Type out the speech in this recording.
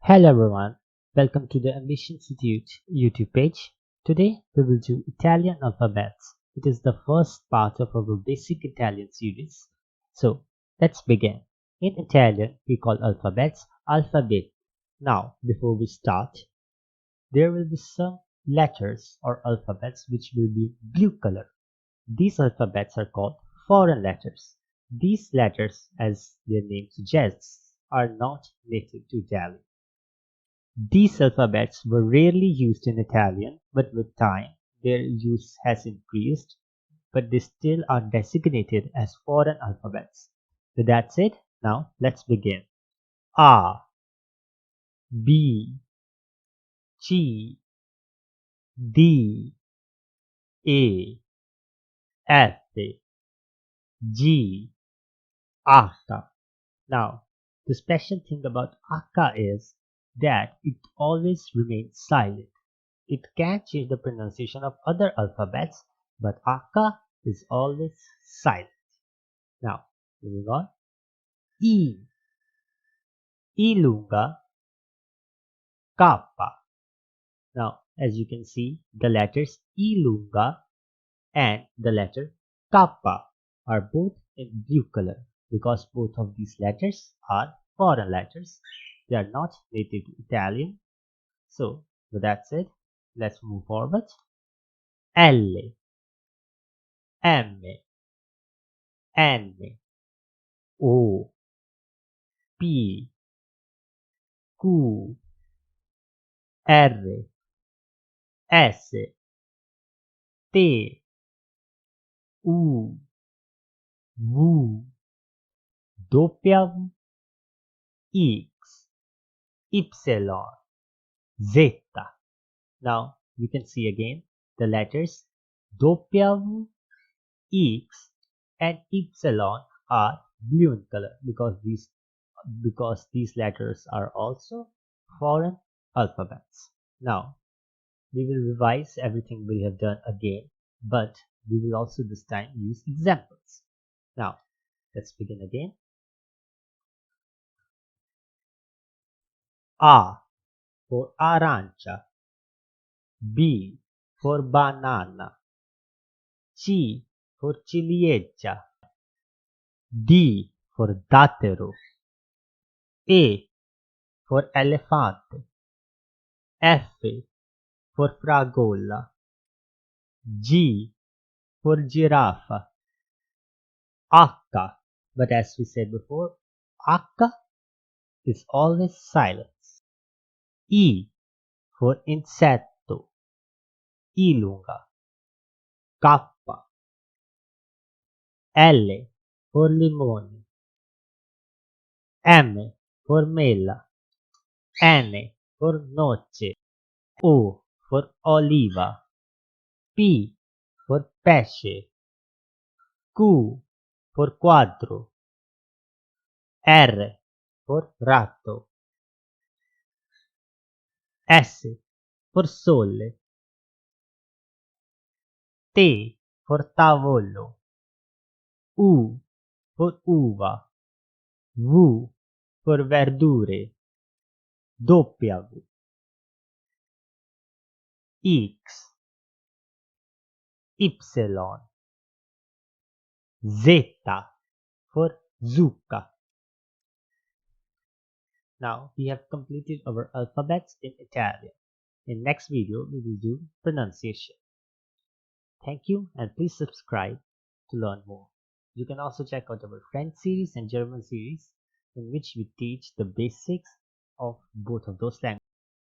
Hello everyone, welcome to the Ambition Institute YouTube page. Today we will do Italian alphabets. It is the first part of our basic Italian series. So let's begin. In Italian we call alphabets alphabet. Now before we start, there will be some letters or alphabets which will be blue color. These alphabets are called foreign letters. These letters, as their name suggests, are not native to Italy. These alphabets were rarely used in Italian, but with time their use has increased, but they still are designated as foreign alphabets. So that's it. Now let's begin. A, B, C, D, E, F, G, H. Now, the special thing about Akka is that it always remains silent. It can change the pronunciation of other alphabets, but Akka is always silent. Now, moving on. E. E lunga, kappa. Now, as you can see, the letters E lunga and the letter kappa are both in blue color because both of these letters are foreign letters. They are not native to Italian. So, that's it. Let's move forward. L, M, N, O, P, Q, R, S, T, U, V, W, X, Y, Z. Now you can see again the letters W, X and Y are blue in color because these letters are also foreign alphabets. Now we will revise everything we have done again, but we will also this time use examples. Now let's begin again. A for arancia, B for banana, C for ciliegia, D for dattero, E for elefante, F for fragola, G for giraffe, H, but as we said before, H is always silent. E for insetto, ilunga, K, L for limone, M for mela, N for noce, O for oliva, P for pesce, Q for quadro, R for ratto, S for sole, T for tavolo, U for uva, V for verdure, W, X, Y, Z for zucca. Now we have completed our alphabets in Italian. In next video we will do pronunciation. Thank you and please subscribe to learn more. You can also check out our French series and German series in which we teach the basics of both of those languages.